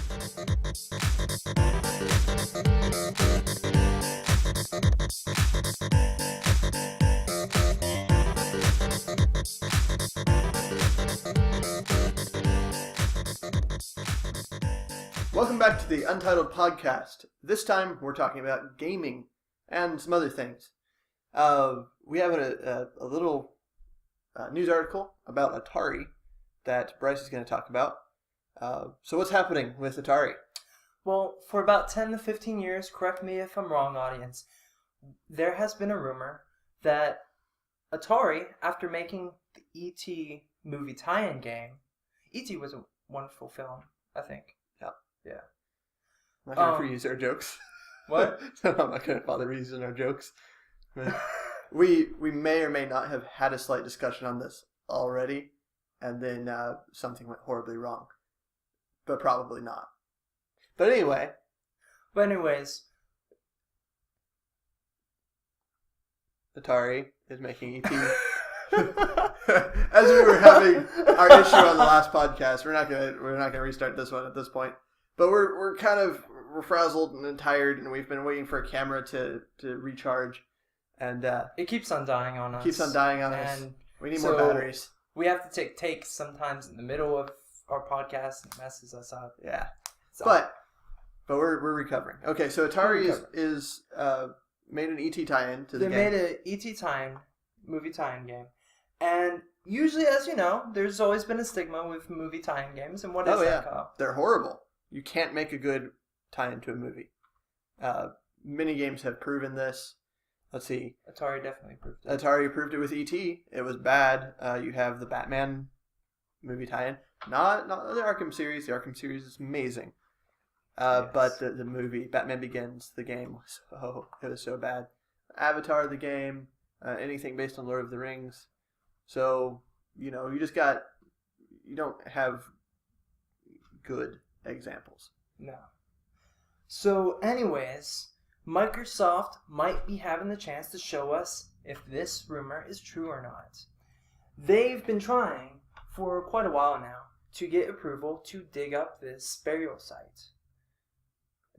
Welcome back to the Untitled Podcast. This time we're talking about gaming and some other things. We have a little news article about Atari that Bryce is going to talk about. So what's happening with Atari? Well, for about 10 to 15 years, correct me if I'm wrong, audience, there has been a rumor that Atari, after making the E.T. movie tie-in game, E.T. was a wonderful film, I think. Yeah. I'm not going to reuse our jokes. What? I'm not going to bother reusing our jokes. We may or may not have had a slight discussion on this already, and then something went horribly wrong. But probably not. But anyway. Anyways. Atari is making E.T. As we were having our issue on the last podcast, we're not gonna restart this one at this point. But we're frazzled and tired, and we've been waiting for a camera to recharge, and it keeps on dying on us. And we need more batteries. We have to take takes sometimes in the middle of our podcast, and it messes us up. Yeah, but we're recovering. Okay, so Atari is made an ET tie-in to the game. They made an ET tie-in, movie tie-in game, and usually, as you know, there's always been a stigma with movie tie-in games. And what is that, Kyle? They're horrible. You can't make a good tie-in to a movie. Many games have proven this. Let's see. Atari definitely proved it. Atari proved it with E.T. It was bad. You have the Batman movie tie-in. Not the Arkham series. The Arkham series is amazing. Yes. But the movie, Batman Begins, the game, it was so bad. Avatar, the game, anything based on Lord of the Rings. So, you don't have good examples. No. So, anyways, Microsoft might be having the chance to show us if this rumor is true or not. They've been trying for quite a while now to get approval to dig up this burial site.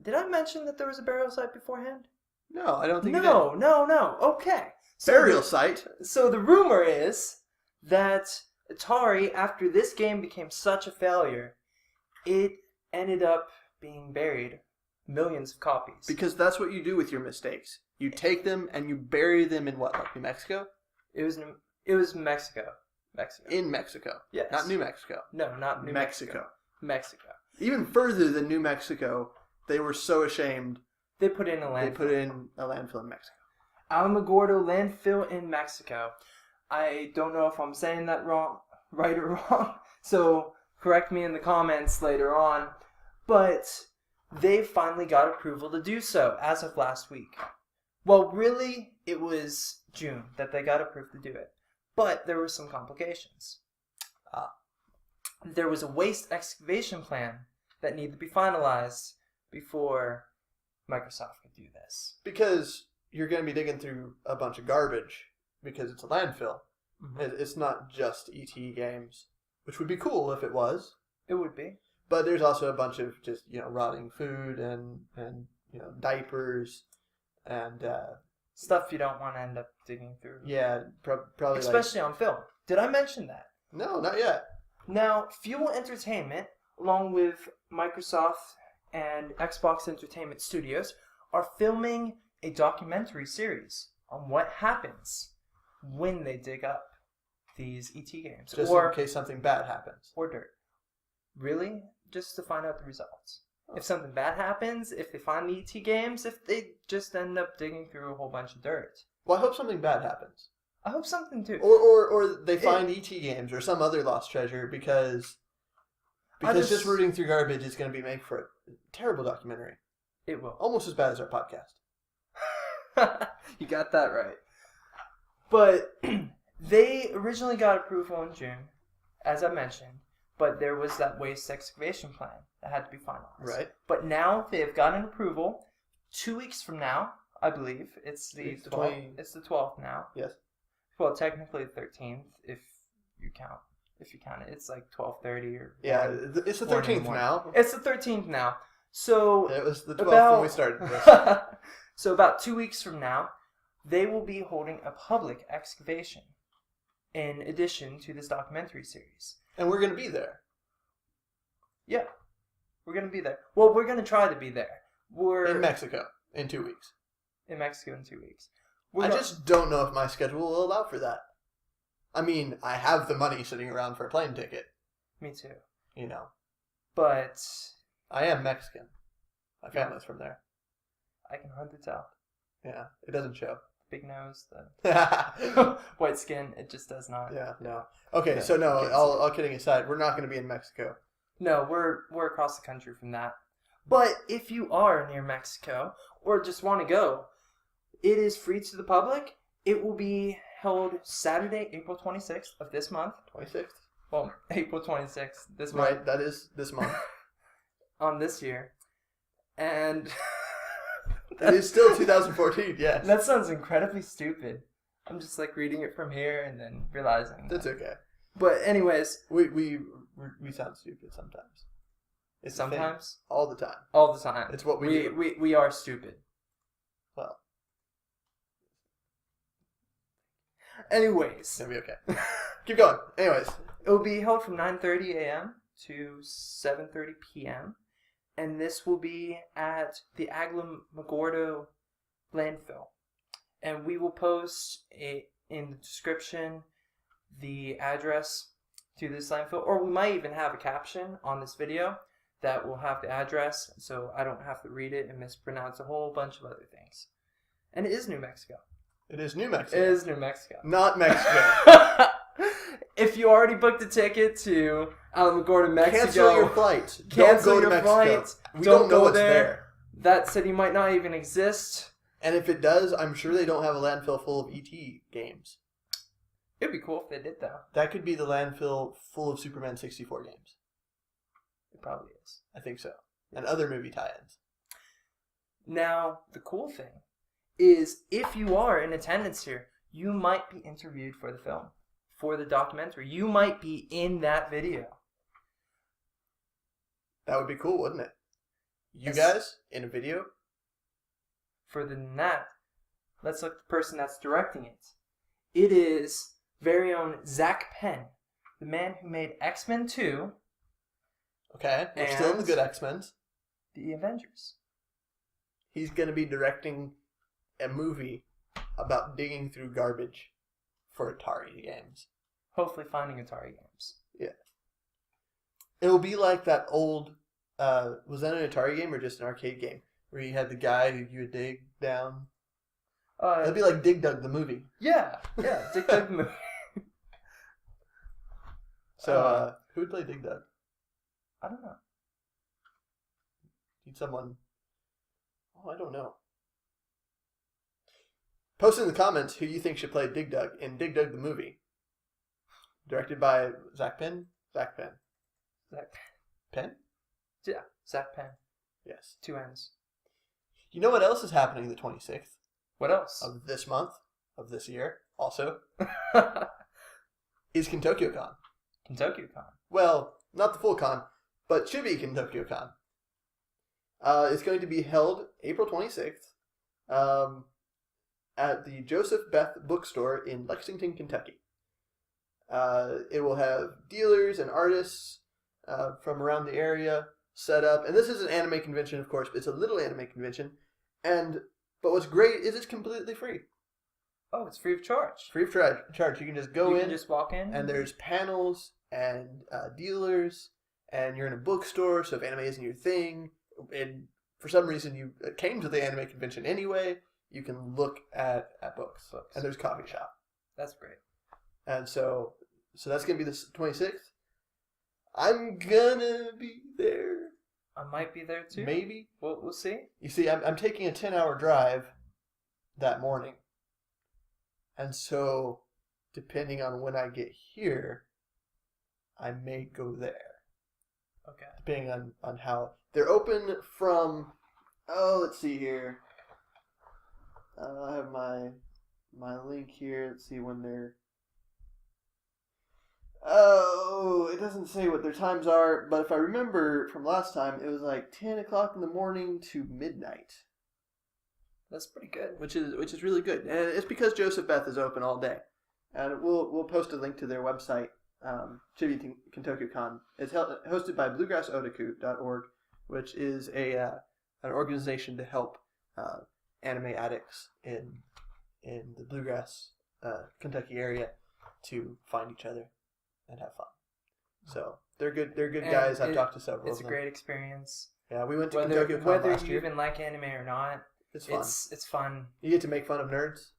Did I mention that there was a burial site beforehand? No, I don't think you did. No. Okay. Burial site? So the rumor is that Atari, after this game became such a failure, it ended up being buried. Millions of copies. Because that's what you do with your mistakes. You take them and you bury them in what, like New Mexico? It was Mexico. In Mexico. Yes. Not New Mexico. No, not New Mexico. Mexico. Even further than New Mexico, they were so ashamed. They put in a landfill. They put in a landfill in Mexico. Alamogordo landfill in Mexico. I don't know if I'm saying that right or wrong. So correct me in the comments later on. But they finally got approval to do so as of last week. Well, really, it was June that they got approved to do it. But there were some complications. There was a waste excavation plan that needed to be finalized before Microsoft could do this. Because you're going to be digging through a bunch of garbage because it's a landfill. Mm-hmm. It's not just E.T. games, which would be cool if it was. It would be. But there's also a bunch of just, rotting food and diapers and stuff you don't want to end up digging through. Yeah, probably. Especially on film. Did I mention that? No, not yet. Now, Fuel Entertainment, along with Microsoft and Xbox Entertainment Studios, are filming a documentary series on what happens when they dig up these ET games. Just in case something bad happens. Or dirt. Really? Just to find out the results. Oh. If something bad happens, if they find the ET games, if they just end up digging through a whole bunch of dirt. Well, I hope something bad happens. I hope something too. Or they find ET games or some other lost treasure because just rooting through garbage is going to be made for a terrible documentary. It will. Almost as bad as our podcast. You got that right. But they originally got approval in June, as I mentioned, but there was that waste excavation plan that had to be finalized. Right. But now they have gotten approval. 2 weeks from now, I believe, it's the 12th. It's the 12th now. Yes. Well, technically the 13th, if you count if you count it. It's like 12:30 or Yeah, it's the 13th now. It's the 13th now. So it was the 12th when we started this. So about 2 weeks from now, they will be holding a public excavation in addition to this documentary series. And we're going to be there. Yeah. We're going to be there. Well, we're going to try to be there. We're in Mexico in 2 weeks. In Mexico in 2 weeks. I just don't know if my schedule will allow for that. I mean, I have the money sitting around for a plane ticket. Me too. You know. But I am Mexican. My family's from there. I can hardly tell. Yeah, it doesn't show. Big nose, the white skin, it just does not. Yeah, no. Okay, so no, all kidding aside, we're not going to be in Mexico. No, we're across the country from that. But if you are near Mexico or just want to go, it is free to the public. It will be held Saturday, April 26th of this month. 26th? Well, April 26th this month. Right, that is this month. On this year. And it is still 2014, yes. That sounds incredibly stupid. I'm just like reading it from here and then realizing. That's okay. But anyways. We sound stupid sometimes. It's sometimes? All the time. All the time. It's what we do. We are stupid. Well. Anyways. It's going to be okay. Keep going. Anyways. It will be held from 9:30 a.m. to 7:30 p.m. And this will be at the Alamogordo landfill. And we will post in the description the address to this landfill. Or we might even have a caption on this video that will have the address, so I don't have to read it and mispronounce a whole bunch of other things. And it is New Mexico. It is New Mexico. It is New Mexico. Not Mexico. If you already booked a ticket to Alamogordo, Mexico, cancel your flight. Cancel your flight. We don't know what's there. That city might not even exist. And if it does, I'm sure they don't have a landfill full of ET games. It'd be cool if they did, though. That could be the landfill full of Superman 64 games. It probably is. I think so. And other movie tie-ins. Now, the cool thing is, if you are in attendance here, you might be interviewed for the film, for the documentary. You might be in that video. That would be cool, wouldn't it? You guys in a video? Further than that, let's look at the person that's directing it. It is very own Zach Penn, the man who made X-Men 2. Okay, we're still in the good X-Men. The Avengers. He's going to be directing a movie about digging through garbage for Atari games. Hopefully finding Atari games. Yeah. It'll be like that old, was that an Atari game or just an arcade game? Where you had the guy who you would dig down. It'd be like Dig Dug the movie. Yeah, Dig Dug the movie. So, who would play Dig Dug? I don't know. Need someone. Oh, I don't know. Post in the comments who you think should play Dig Dug in Dig Dug the movie. Directed by Zach Penn? Zach Penn. Zach Penn? Yeah, Zach Penn. Yes. 2 N's. You know what else is happening the 26th? What else? Of this month, of this year, also, is KenTokyoCon. KenTokyoCon. Well, not the full con, but should be KenTokyoCon. It's going to be held April 26th at the Joseph Beth Bookstore in Lexington, Kentucky. It will have dealers and artists from around the area set up. And this is an anime convention, of course, but it's a little anime convention. But what's great is it's completely free. Oh, it's free of charge. Free of charge. You can just go in. You can just walk in. And there's panels and dealers. And you're in a bookstore, so if anime isn't your thing, and for some reason you came to the anime convention anyway, you can look at books. And there's a coffee shop. That's great. And so that's going to be the 26th. I'm gonna be there. I might be there too. Maybe. We'll see. You see, I'm taking a 10-hour drive that morning. And so, depending on when I get here, I may go there. Okay. Depending on how... They're open from... Oh, let's see here. I have my link here. Let's see when they're... Oh, it doesn't say what their times are, but if I remember from last time, it was like 10 o'clock in the morning to midnight. That's pretty good. Which is really good. And it's because Joseph Beth is open all day. And we'll post a link to their website, Tribute to KentokuCon. It's hosted by bluegrassotaku.org, which is an organization to help anime addicts in the bluegrass Kentucky area to find each other and have fun. So they're good guys. I've talked to several of them. It's a great experience. Yeah, we went to KentokuCon last year. Whether you even like anime or not, it's fun. It's fun. You get to make fun of nerds.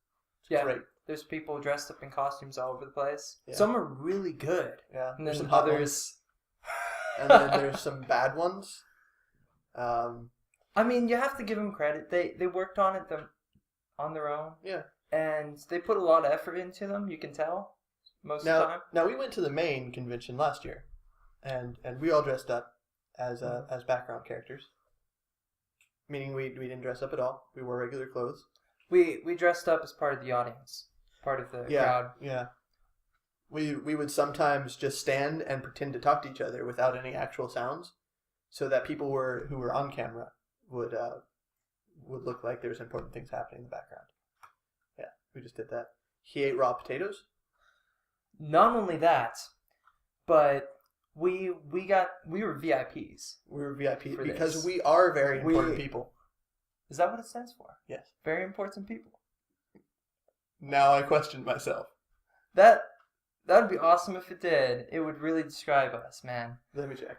It's great. There's people dressed up in costumes all over the place. Yeah. Some are really good. Yeah. And then some others. And then there's some bad ones. I mean, you have to give them credit. They worked on it on their own. Yeah. And they put a lot of effort into them. You can tell most of the time. Now we went to the main convention last year, and we all dressed up as background characters. Meaning we didn't dress up at all. We wore regular clothes. We dressed up as part of the audience, part of the crowd. Yeah. We would sometimes just stand and pretend to talk to each other without any actual sounds, so that people who were on camera would look like there's important things happening in the background. Yeah, we just did that. He ate raw potatoes. Not only that, but we were VIPs. We were VIPs because we are very important people. Is that what it stands for? Yes. Very important people. Now I question myself. That would be awesome if it did. It would really describe us, man. Let me check.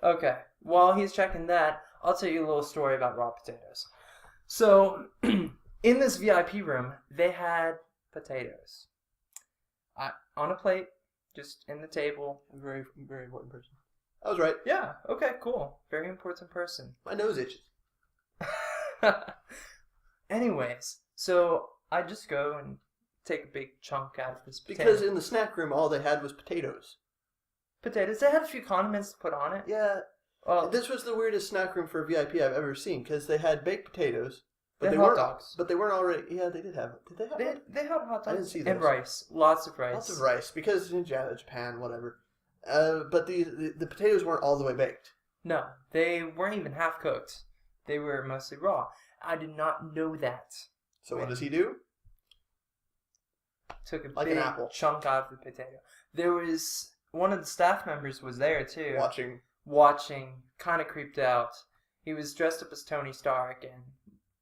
Okay. While he's checking that, I'll tell you a little story about raw potatoes. So, in this VIP room, they had potatoes. On a plate, just in the table. A very, very important person. I was right. Yeah. Okay, cool. Very important person. My nose itches. Anyways, so I just go and take a big chunk out of this potato. Because in the snack room, all they had was potatoes. Potatoes. They had a few condiments to put on it. Yeah. Well, this was the weirdest snack room for a VIP I've ever seen, because they had baked potatoes. But they weren't hot dogs. But they weren't already... Yeah, they did have... Did they have They had hot dogs. I didn't see those. And rice. Lots of rice. Lots of rice, because in Japan, whatever. But the potatoes weren't all the way baked. No, they weren't even half cooked. They were mostly raw. I did not know that. So what does he do? Took a like big an apple. chunk out of the potato. There was... One of the staff members was there, too. Watching. Kind of creeped out. He was dressed up as Tony Stark, and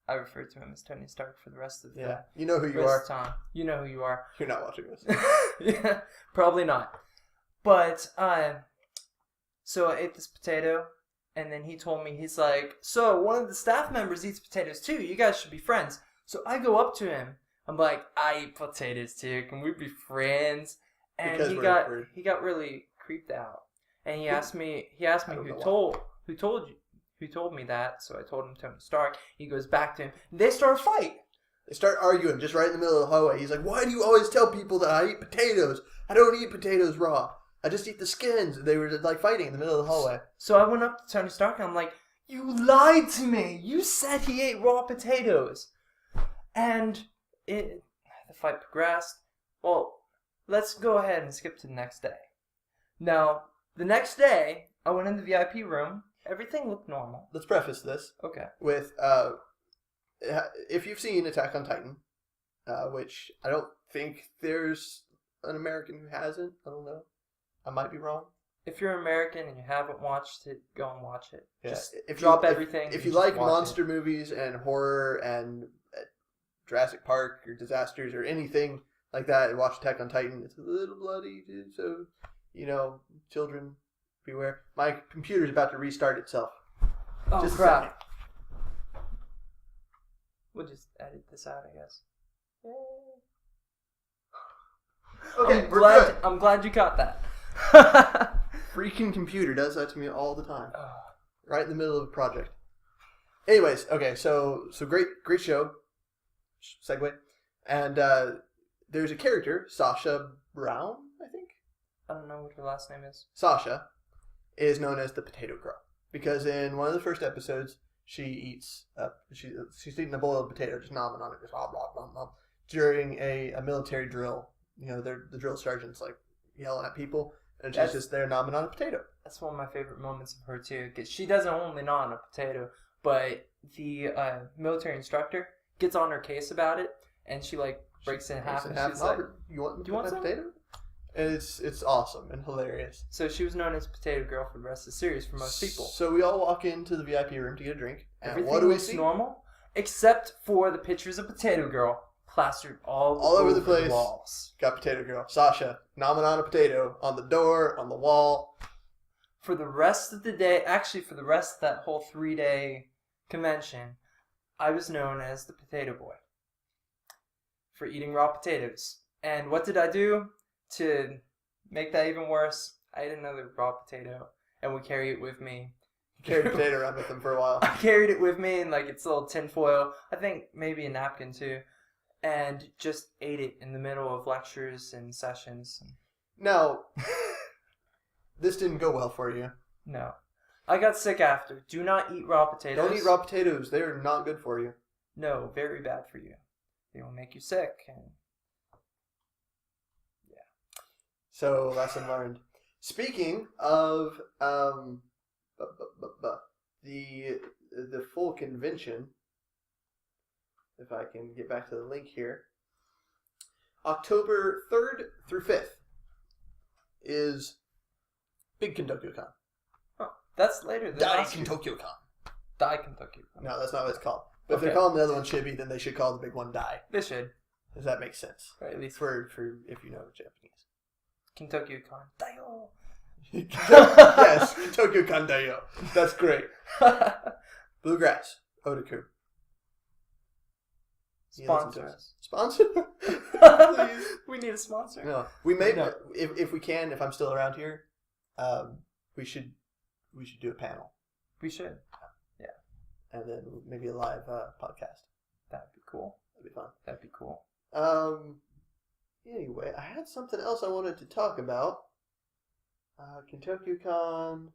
I refer to him as Tony Stark for the rest of the Yeah, you know who you are. time. You know who you are. You're not watching this. Yeah, probably not. But, so I ate this potato, and then he told me, he's like, so one of the staff members eats potatoes too. You guys should be friends. So I go up to him. I'm like, I eat potatoes too. Can we be friends? And Because he got really creeped out. And he asked me who told me that. So I told him Tony Stark. He goes back to him. They start a fight. They start arguing just right in the middle of the hallway. He's like, why do you always tell people that I eat potatoes? I don't eat potatoes raw. I just eat the skins. They were like fighting in the middle of the hallway. So I went up to Tony Stark and I'm like, you lied to me. You said he ate raw potatoes. And the fight progressed. Well, let's go ahead and skip to the next day. Now, the next day, I went in the VIP room. Everything looked normal. Let's preface this with, if you've seen Attack on Titan, which I don't think there's an American who hasn't. I don't know. I might be wrong. If you're American and you haven't watched it, go and watch it. Yeah. Just drop everything. If you like monster movies and horror and Jurassic Park or disasters or anything like that, and watch Attack on Titan, it's a little bloody, so, children, beware. My computer's about to restart itself. Oh, just crap. We'll just edit this out, I guess. Yay. Okay, I'm glad you caught that. Freaking computer does that to me all the time. Right in the middle of a project. Anyways, okay, so great show. Segue. And there's a character, Sasha Brown, I think. I don't know what her last name is. Sasha is known as the Potato Girl because in one of the first episodes, she's eating a bowl of potato, just nomming on it, just blah, blah, blah, blah, during a military drill. The drill sergeant's like, yelling at people, and she's just there nomming on a potato. That's one of my favorite moments of her too, because she doesn't only gnaw on a potato, but the military instructor gets on her case about it, and she like breaks it in half, and she's like, "You want do you want some potato?" And it's awesome and hilarious. So she was known as Potato Girl for the rest of the series for most people. So we all walk into the VIP room to get a drink. And everything what do we looks see? normal, except for the pictures of Potato Girl plastered all over the place. Walls. Got Potato Girl. Sasha, nomming on a potato on the door, on the wall. For the rest of the day, actually for the rest of that whole 3-day convention, I was known as the Potato Boy for eating raw potatoes. And what did I do to make that even worse? I ate another raw potato and would carry it with me. Carried a potato around with them for a while. I carried it with me in like its little tin foil. I think maybe a napkin too. And just ate it in the middle of lectures and sessions. Now, this didn't go well for you. No. I got sick after. Do not eat raw potatoes. Don't eat raw potatoes. They are not good for you. No, very bad for you. They will make you sick. And yeah. So, lesson learned. Speaking of the full convention, if I can get back to the link here, October 3rd through 5th is Big Kentucky-Con. Oh, that's later than Die Kentucky-Con. Die Kentucky-Con. No, that's not what it's called. But if they're calling the other one Chibi, then they should call the big one Die. They should. Does that make sense? Or at least for if you know Japanese. Kentucky-Con. Daio! Yes, Kentucky-Con Daio. That's great. Bluegrass. Otaku. Sponsor us. Sponsor? Please. We need a sponsor. No, we may. No. If we can, if I'm still around here, we should do a panel. We should. Yeah. And then maybe a live podcast. That'd be cool. That'd be fun. That'd be cool. Anyway, I had something else I wanted to talk about. Kentucky-Con.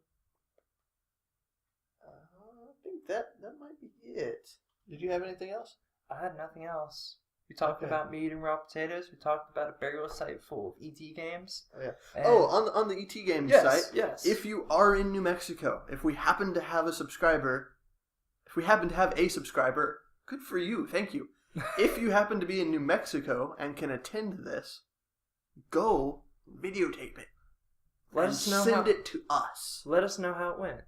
I think that might be it. Did you have anything else? I had nothing else. We talked about me eating raw potatoes. We talked about a burial site full of ET games. Oh, yeah. And on the ET games site. Yes. If you are in New Mexico, if we happen to have a subscriber, good for you. Thank you. If you happen to be in New Mexico and can attend this, go videotape it. Let us know. Send it to us. Let us know how it went.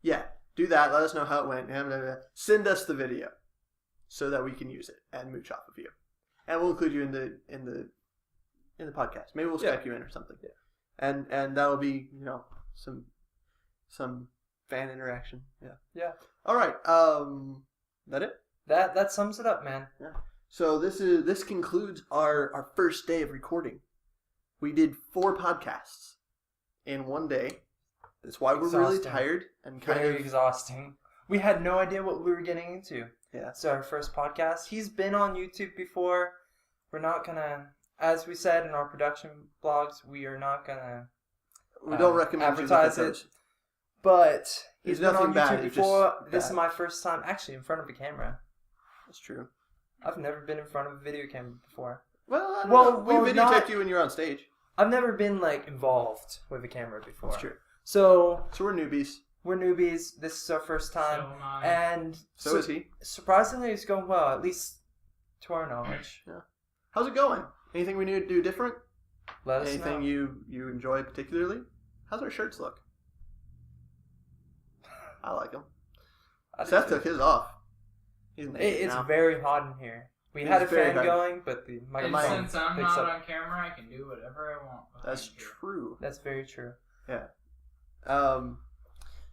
Yeah, do that. Let us know how it went. Send us the video so that we can use it and mooch off of you, and we'll include you in the podcast. Maybe we'll Skype you in or something. Yeah, and that'll be some fan interaction. Yeah. Yeah. All right. That it? That sums it up, man. Yeah. So this concludes our first day of recording. We did 4 podcasts in one day. That's why we're really tired and very exhausting. We had no idea what we were getting into. Yeah. So our first podcast. He's been on YouTube before. We're not gonna, as we said in our production blogs, we are not gonna. We don't recommend advertise you look at it. those. But he's There's been on nothing YouTube bad, before. just This bad. is my first time actually in front of a camera. That's true. I've never been in front of a video camera before. Well, I don't know. We videotaped you when you're on stage. I've never been involved with a camera before. That's true. So we're newbies. We're newbies. This is our first time, and so is he. Surprisingly, it's going well, at least to our knowledge. Yeah. How's it going? Anything we need to do different? Let us know. Anything you enjoy particularly? How's our shirts look? I like them. Seth took his off. It's very hot in here. We had a fan going, but the microphone. Since I'm not on camera, I can do whatever I want. That's true. That's very true. Yeah.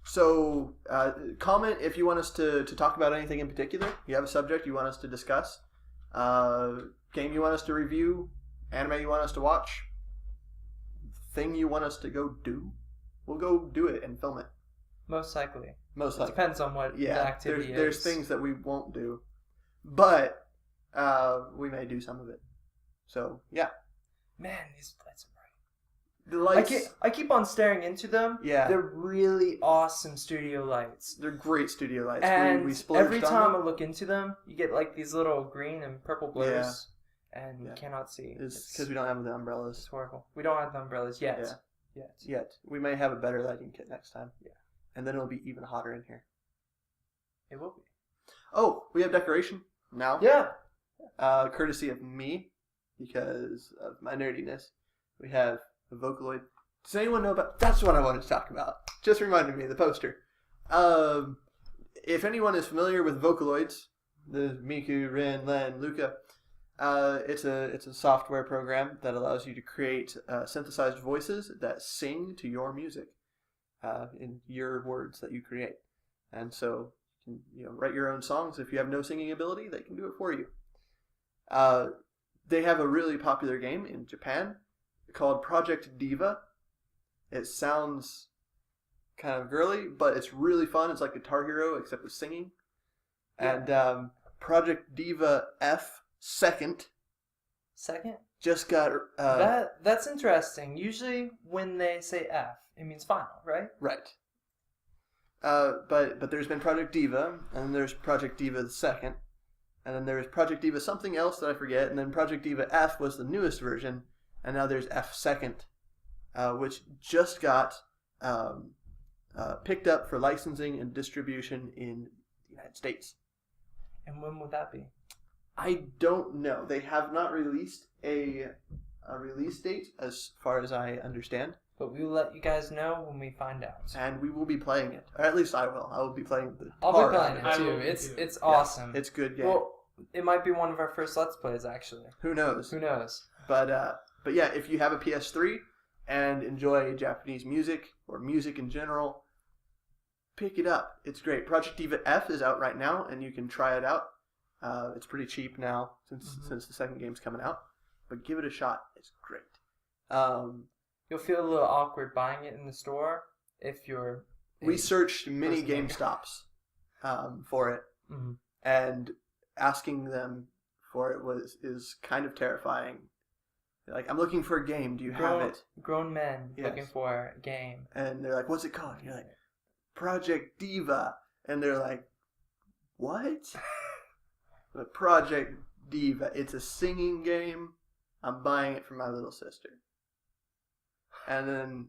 So comment if you want us to talk about anything in particular. You have a subject you want us to discuss, game you want us to review, anime you want us to watch, thing you want us to go do. We'll go do it and film it. Most likely. Most likely. Depends on what the activity is. There's things that we won't do, but we may do some of it. So yeah. Man, these lights are bright. The lights. I keep on staring into them. Yeah. They're really awesome studio lights. They're great studio lights. And we every time I look into them, you get these little green and purple blurs. and Yeah. cannot see. It's because we don't have the umbrellas. It's horrible. We don't have the umbrellas yet. Yeah. Yet. We may have a better lighting kit next time. Yeah. And then it'll be even hotter in here. It will be. Oh, we have decoration now. Yeah. Courtesy of me, because of my nerdiness. We have a Vocaloid. Does anyone know about... That's what I wanted to talk about. Just reminded me of the poster. If anyone is familiar with Vocaloids, the Miku, Rin, Len, Luca, it's a software program that allows you to create synthesized voices that sing to your music in your words that you create. And so, you can, write your own songs. If you have no singing ability, they can do it for you. They have a really popular game in Japan called Project Diva. It sounds kind of girly, but it's really fun. It's like Guitar Hero, except with singing. Yeah. And Project Diva F Second just got... That's interesting. Usually when they say F, it means final, right? Right. But there's been Project Diva, and then there's Project Diva the Second, and then there's Project Diva something else that I forget, and then Project Diva F was the newest version, and now there's F Second, which just got picked up for licensing and distribution in the United States. And when would that be? I don't know. They have not released a release date, as far as I understand. But we will let you guys know when we find out. And we will be playing it. Or at least I will. I will be playing the I'll part be playing of it I too. will It's awesome. It's a good game. Well, it might be one of our first Let's Plays, actually. Who knows? Who knows? But yeah, if you have a PS3 and enjoy Japanese music or music in general, pick it up. It's great. Project Diva F is out right now, and you can try it out. It's pretty cheap now since the second game's coming out. But give it a shot. It's great. You'll feel a little awkward buying it in the store if you're... We searched many person. GameStops for it, Mm-hmm. and asking them for it is kind of terrifying. Like, I'm looking for a game. Do you have it? Grown men Yes. looking for a game. And they're like, what's it called? And you're like, Project Diva. And they're like, what? But Project Diva. It's a singing game. I'm buying it for my little sister. And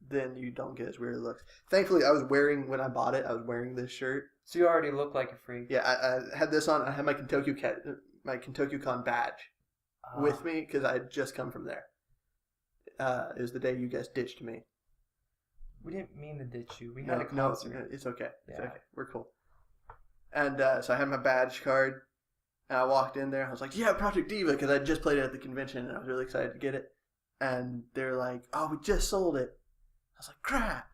then you don't get as weird looks. Thankfully, when I bought it, I was wearing this shirt. So you already look like a freak. Yeah, I had this on. I had my Kentucky-Con badge with me because I had just come from there. It was the day you guys ditched me. We didn't mean to ditch you. We had a No, concert. it's okay. It's Yeah. okay. We're cool. And so I had my badge card, and I walked in there. I was like, yeah, Project Diva, because I just played it at the convention, and I was really excited to get it. And they're like, oh, we just sold it. I was like, crap.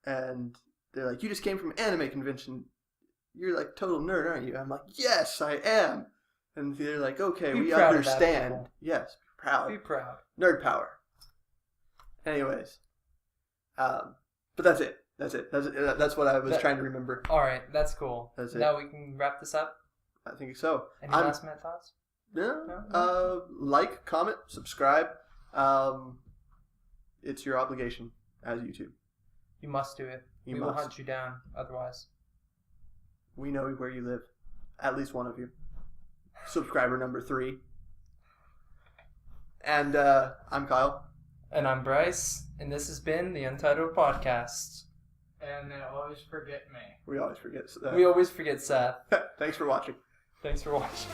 And they're like, you just came from an anime convention. You're like total nerd, aren't you? I'm like, yes, I am. And they're like, okay, Be we proud of that, understand. people. Yes, proud. Be proud. Nerd power. Anyways. But that's it. That's what I was trying to remember. All right, that's cool. That's it. Now we can wrap this up. I think so. Any last minute thoughts? No. Like, comment, subscribe. It's your obligation as YouTube. You must do it. You we must. will hunt you down otherwise. We know where you live. At least one of you. Subscriber number 3. And I'm Kyle. And I'm Bryce, and this has been the Untitled Podcast. And they always forget me. We always forget. We always forget Seth. Thanks for watching. Thanks for watching.